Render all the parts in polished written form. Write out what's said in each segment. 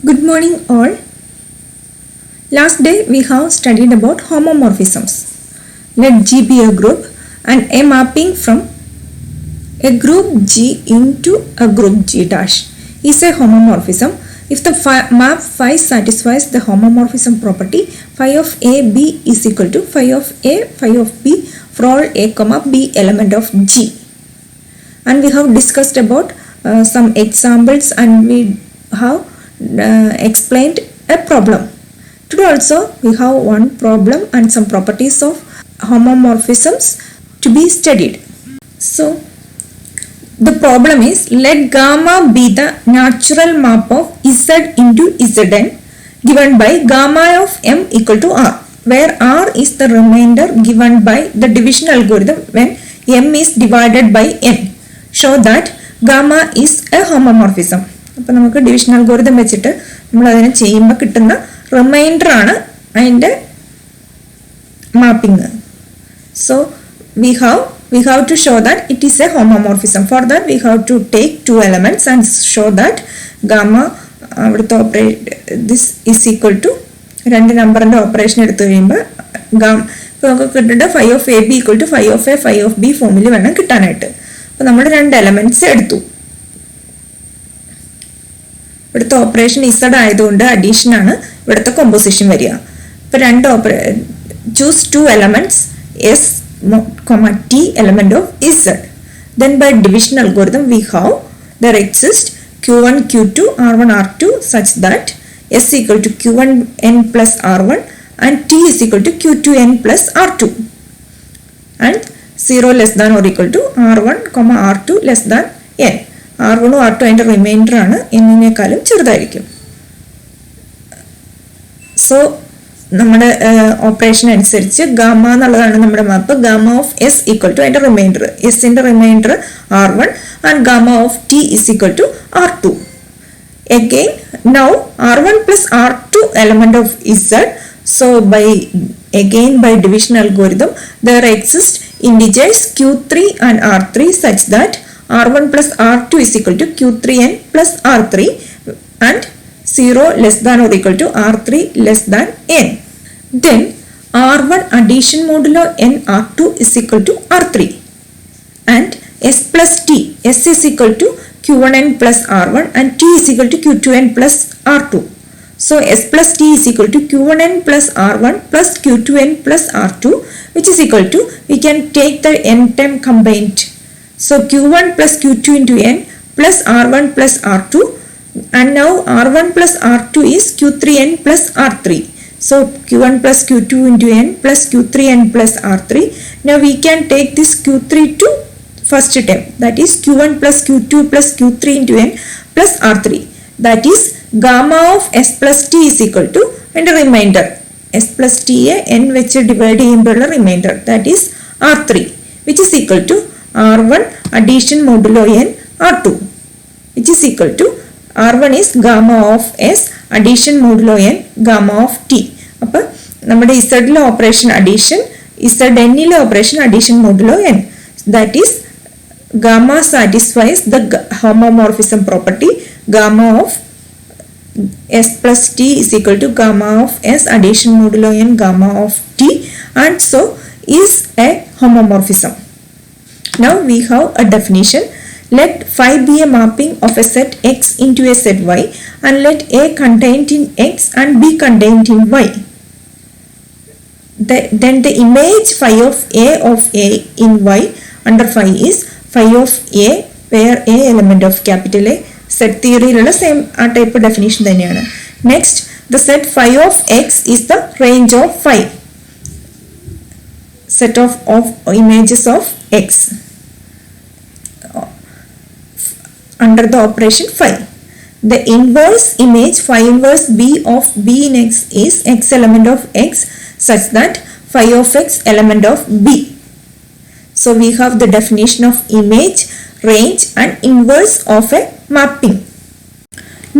Good morning all. Last day we have studied about homomorphisms. Let G be a group and a mapping from a group G into a group G dash is a homomorphism if the map phi satisfies the homomorphism property phi of A B is equal to phi of A phi of B for all A comma B element of G. And we have discussed about some examples and we have explained a problem. Today also we have one problem and some properties of homomorphisms to be studied. So the problem is, let gamma be the natural map of Z into Zn given by gamma of M equal to R, where R is the remainder given by the division algorithm when M is divided by N. Show that gamma is a homomorphism. അപ്പോൾ നമുക്ക് division algorithm വെച്ചിട്ട് നമ്മൾ അതിനെ ചെയ്യുമ്പോൾ കിട്ടുന്ന reminder ആണ് അതിൻ്റെ mapping. So we have to show that it is a homomorphism. For that we have to take two elements and show that gamma അവിടുത്തെ this is equal to രണ്ട് നമ്പറിൻ്റെ ഓപ്പറേഷൻ എടുത്തു കഴിയുമ്പോൾ നമുക്ക് കിട്ടുന്നത് phi of AB equal to phi of A phi of B ഫോമിൽ വേണം കിട്ടാനായിട്ട്. അപ്പോൾ നമ്മൾ രണ്ട് എലമെന്റ്സ് എടുത്തു. ഇവിടുത്തെ ഓപ്പറേഷൻ ഇസഡ് ആയതുകൊണ്ട് അഡീഷൻ ആണ് ഇവിടുത്തെ കോമ്പോസിഷൻ വരിക. ഇപ്പോൾ രണ്ട് choose to elements S T element of Z. Then by division algorithm we have there exists Q1 Q2 R1 R2 such that S equal to Q1 N plus R1 and T is equal to Q2 N plus R2 and 0 less than or equal to R1 R2 less than N. R1 R2 അതിൻ്റെ reminder ആണ് എന്നിനേക്കാളും ചെറുതായിരിക്കും. So നമ്മുടെ operation അനുസരിച്ച് gamma എന്നുള്ളതാണ് നമ്മുടെ map. Gamma of S equal to അതിൻ്റെ remainder, എസിൻ്റെ remainder R1 and gamma of T is equal to R2. Again now R1 plus R2 element of Z. So by division algorithm there exist integers Q3 and R3 such that R1 plus R2 is equal to Q3n plus R3 and 0 less than or equal to R3 less than n. Then R1 addition modulo n R2 is equal to R3 and S plus T. S is equal to Q1n plus R1 and T is equal to Q2n plus R2. So S plus T is equal to Q1n plus R1 plus Q2n plus R2, which is equal to, we can take the n term combined. So Q1 plus Q2 into n plus R1 plus R2, and now R1 plus R2 is Q3n plus R3. So Q1 plus Q2 into n plus Q3n plus R3. Now we can take this Q3 to first term, that is Q1 plus Q2 plus Q3 into n plus R3. That is gamma of S plus T is equal to, and a remainder S plus T n which divide ചെയ്യുമ്പോഴുള്ള remainder, that is R3, which is equal to R1 addition modulo n R2, which is equal to R1 is gamma of S addition modulo n gamma of T. അപ്പോൾ നമ്മുടെ ഇസഡിലെ operation addition, ഇസഡെന്നിലെ operation addition modulo N, that is gamma satisfies the homomorphism property gamma of S plus T is equal to gamma of S addition modulo N gamma of T and so is a homomorphism. Now we have a definition. Let phi be a mapping of a set X into a set Y and let A contained in X and B contained in Y. Then the image phi of A in Y under phi is phi of A where A element of capital A. Set theory same type of definition തന്നെയാണ്. Next, the set phi of X is the range of phi. Set of images of X under the operation phi. The inverse image phi inverse B of B in X is X element of X such that phi of X element of B. So we have the definition of image, range and inverse of a mapping.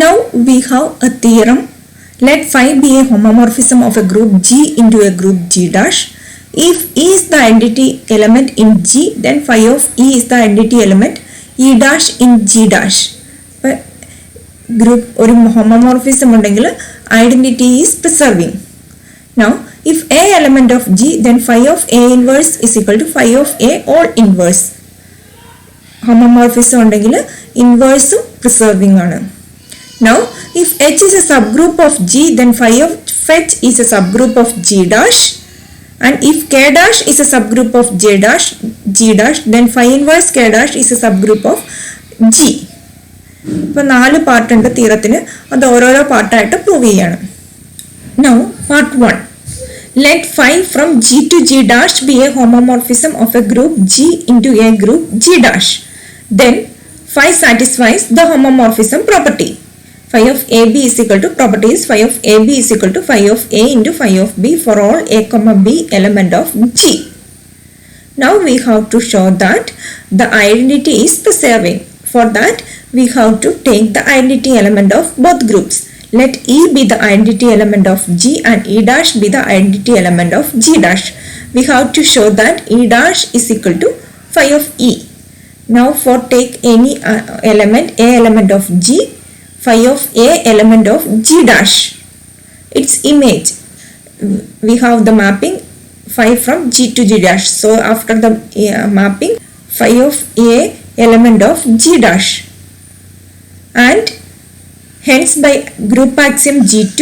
Now we have a theorem. Let phi be a homomorphism of a group G into a group G dash. If E is the identity element in G, then phi of E is the identity element E dash in G dash. But group or homomorphism undengil identity is preserving. Now if A element of G, then phi of A inverse is equal to phi of A all inverse. Homomorphism undengil inverse preserving aanu. Now if H is a subgroup of G, then phi of H is a subgroup of G dash, and if K dash is a subgroup of G dash, then phi inverse K dash is a subgroup of G. ഇപ്പോൾ 4 part ഉണ്ട് തിയറത്തിന്, അത് ഓരോരോ പാർട്ടായിട്ട് prove ചെയ്യാണ്. Now part 1, let phi from G to G dash be a homomorphism of a group G into a group G dash. Then phi satisfies the homomorphism property. Phi of AB is equal to properties phi of AB is equal to phi of A into phi of B for all A comma B element of G. Now we have to show that the identity is preserving. For that we have to take the identity element of both groups. Let E be the identity element of G and E dash be the identity element of G dash. We have to show that E dash is equal to phi of E. Now for take any element, A element of G, phi of A element of G dash, its image. We have the mapping phi from G to G dash. So after the mapping, phi of A element of G dash, and hence by group axiom G2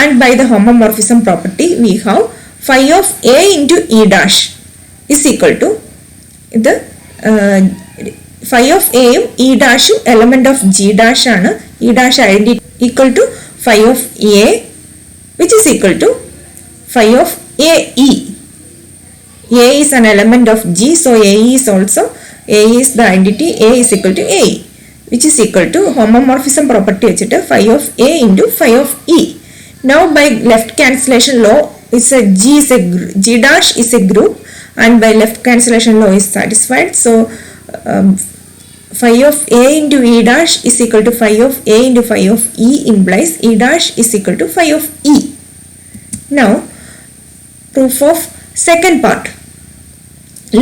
and by the homomorphism property we have phi of A into E dash is equal to the phi of A യും E dash യും element of G dash ആണ്. E dash identity equal to phi of A, which is equal to phi of AE. A is an element of G, so AE is also, A is the identity, A is equal to AE, which is equal to homomorphism property vechittu phi of A into phi of E. Now by left cancellation law, G dash is a group, and by left cancellation law is satisfied. So phi of A into E dash is equal to phi of A into phi of E implies E dash is equal to phi of E. Now proof of second part.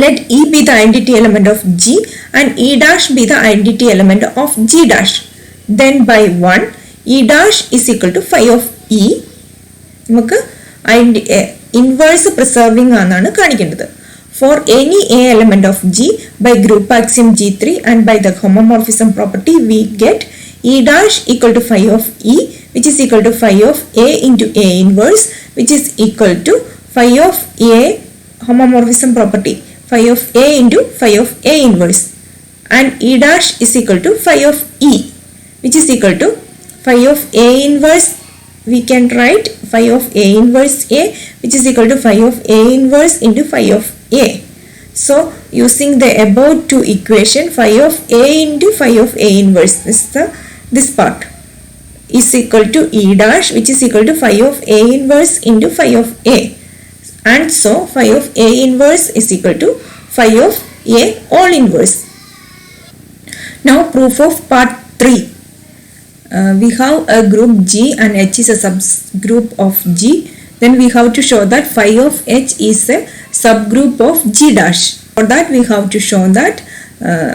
Let E be the identity element of G and E dash be the identity element of G dash. Then by 1, E dash is equal to phi of E. നമുക്ക് inverse preserving ആണെന്നാണ് കാണിക്കേണ്ടത്. For any A element of G by group axiom G3 and by the homomorphism property we get E dash equal to phi of E, which is equal to phi of A into A inverse, which is equal to phi of A homomorphism property, phi of A into phi of A inverse, and E dash is equal to phi of E, which is equal to phi of A inverse. We can write phi of A inverse A, which is equal to phi of A inverse into phi of A. So using the above two equation, phi of A into phi of A inverse, this part is equal to E dash, which is equal to phi of A inverse into phi of A, and so phi of A inverse is equal to phi of A all inverse. Now proof of part 3. We have a group G and H is a subgroup of G. Then we have to show that phi of H is a subgroup of G dash. For that we have to show that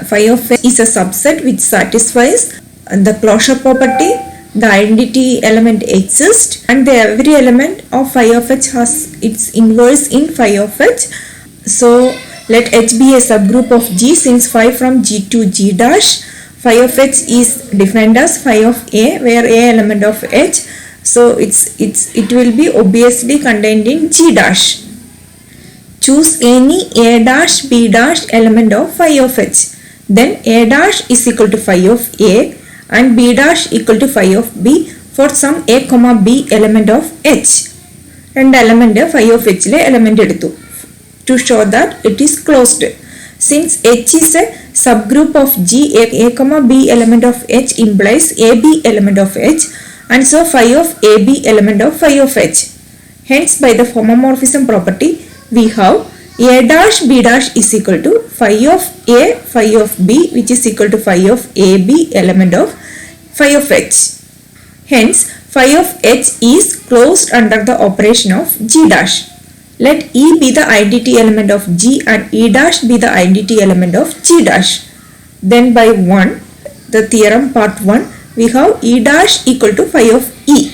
phi of H is a subset which satisfies the closure property, the identity element exists, and every element of phi of H has its inverse in phi of H. So let H be a subgroup of G since phi from G to G dash. Phi of H is defined as phi of A, where A element of H, so it will be obviously contained in G dash. Choose any A dash B dash element of phi of H. Then A dash is equal to phi of A and B dash equal to phi of B for some A comma B element of H. And element phi of H le element eduthu to show that it is closed. Since H is a subgroup of G, A comma B element of H implies AB element of H, and so phi of AB element of phi of H. Hence by the homomorphism property we have A dash B dash is equal to phi of A phi of B, which is equal to phi of AB element of phi of H. Hence phi of H is closed under the operation of G dash. Let E be the identity element of G and E dash be the identity element of G dash. Then by 1, the theorem part 1, we have E dash equal to phi of E.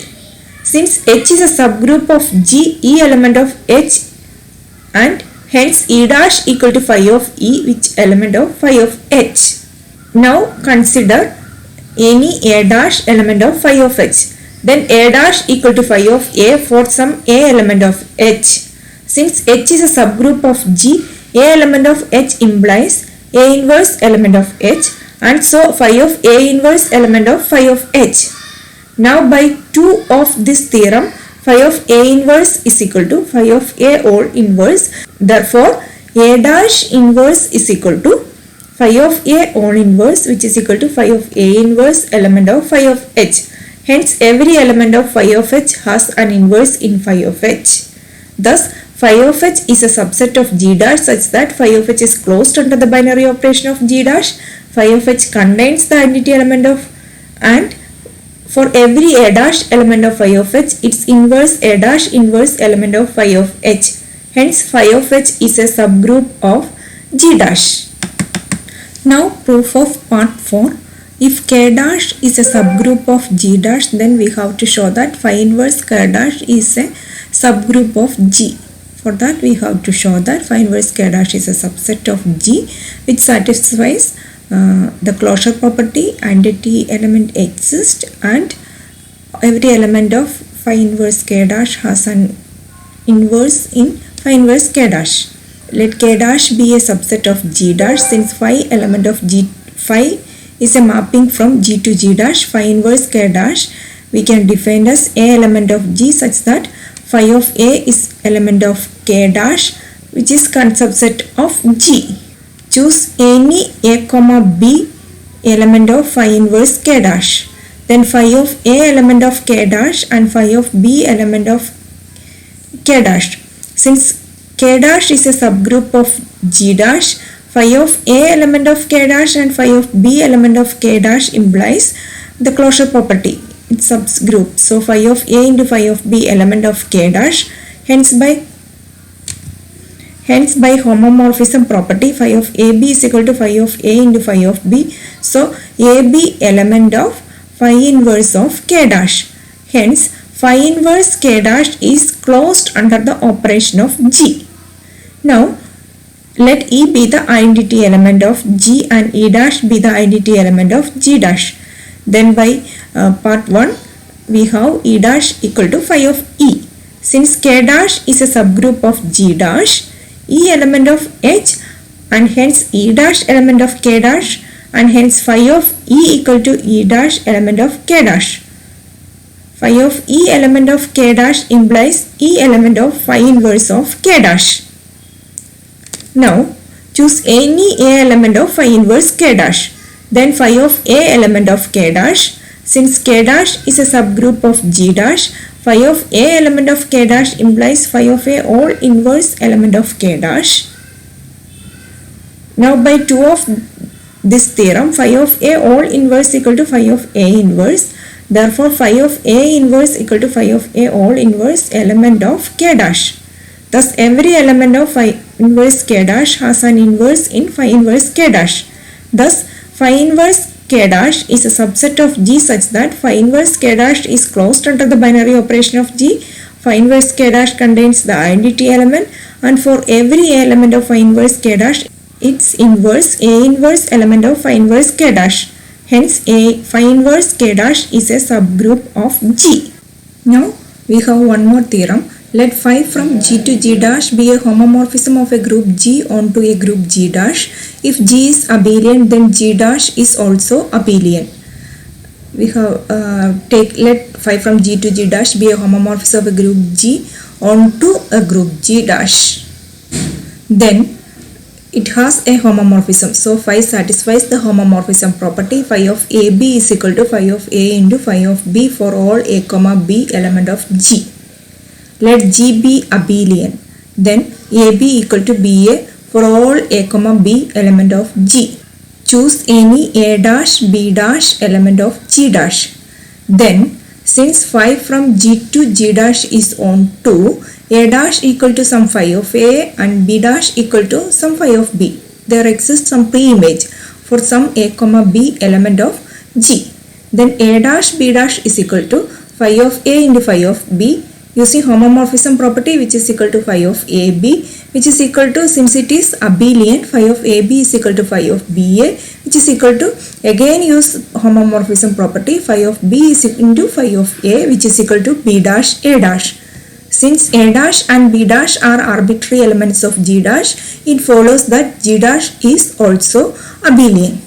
Since H is a subgroup of G, E element of H, and hence E dash equal to phi of E, which element of phi of H. Now consider any A dash element of phi of H. Then A dash equal to phi of A for some A element of H. Since H is a subgroup of G, A element of H implies A inverse element of H, and so phi of A inverse element of phi of H. Now by 2 of this theorem, phi of A inverse is equal to phi of A all inverse. Therefore, A dash inverse is equal to phi of A all inverse, which is equal to phi of A inverse element of phi of H. Hence, every element of phi of H has an inverse in phi of H. Thus, phi of H is a subset of G dash such that phi of H is closed under the binary operation of G dash. Phi of H contains the identity element of, and for every A dash element of phi of H, its inverse A dash inverse element of phi of H. Hence, phi of H is a subgroup of G dash. Now, proof of part 4. If K dash is a subgroup of G dash, then we have to show that phi inverse K dash is a subgroup of G. For that, we have to show that phi inverse K dash is a subset of G, which satisfies the closure property, identity element exists, and every element of phi inverse K dash has an inverse in phi inverse K dash. Let K dash be a subset of G dash. Since phi element of G, phi is a mapping from G to G dash, phi inverse K dash we can define as A element of G such that phi of A is element of K dash, which is subset of G. Choose any A comma B element of phi inverse K dash. Then phi of A element of K dash and phi of B element of K dash. Since K dash is a subgroup of G dash, phi of A element of K dash and phi of B element of K dash implies the closure property. It's subgroup. So phi of A into phi of B element of K dash. Hence by homomorphism property, phi of AB is equal to phi of A into phi of B. So AB element of phi inverse of K dash. Hence phi inverse K dash is closed under the operation of G. Now let E be the identity element of G and E dash be the identity element of G dash. Then by part 1, we have E dash equal to phi of E. Since K dash is a subgroup of G dash, E element of H, and hence E dash element of K dash, and hence phi of E equal to E dash element of K dash. Phi of E element of K dash implies E element of phi inverse of K dash. Now choose any A element of phi inverse K dash. Then phi of A element of K dash. Since K dash is a subgroup of G dash, phi of A element of K dash implies phi of A all inverse element of K dash. Now by 2 of this theorem, phi of A all inverse equal to phi of A inverse. Therefore, phi of A inverse equal to phi of A all inverse element of K dash. Thus, every element of phi inverse K dash has an inverse in phi inverse K dash. Thus, phi inverse K dash is a subset of G such that phi inverse K dash is closed under the binary operation of G. Phi inverse K dash contains the identity element, and for every element of phi inverse K dash, its inverse A inverse element of phi inverse K dash. Hence, A phi inverse K dash is a subgroup of G. Now, we have one more theorem. Let phi from G to G dash be a homomorphism of a group G onto a group G dash. If G is abelian, then G dash is also abelian. We have let phi from G to G dash be a homomorphism of a group G onto a group G dash. Then it has a homomorphism. So phi satisfies the homomorphism property. Phi of AB is equal to phi of A into phi of B for all A comma B element of G. Let G be abelian. Then AB equal to BA for all A comma B element of G. Choose any A dash B dash element of G dash. Then since phi from G to G dash is on 2, A dash equal to some phi of A and B dash equal to some phi of B. There exists some pre-image for some A comma B element of G. then A dash B dash is equal to phi of A into phi of B using homomorphism property, which is equal to phi of AB, which is equal to, since it is abelian, phi of AB is equal to phi of BA, which is equal to, again use homomorphism property, phi of B is into phi of A, which is equal to B dash A dash. Since A dash and B dash are arbitrary elements of G dash, it follows that G dash is also abelian.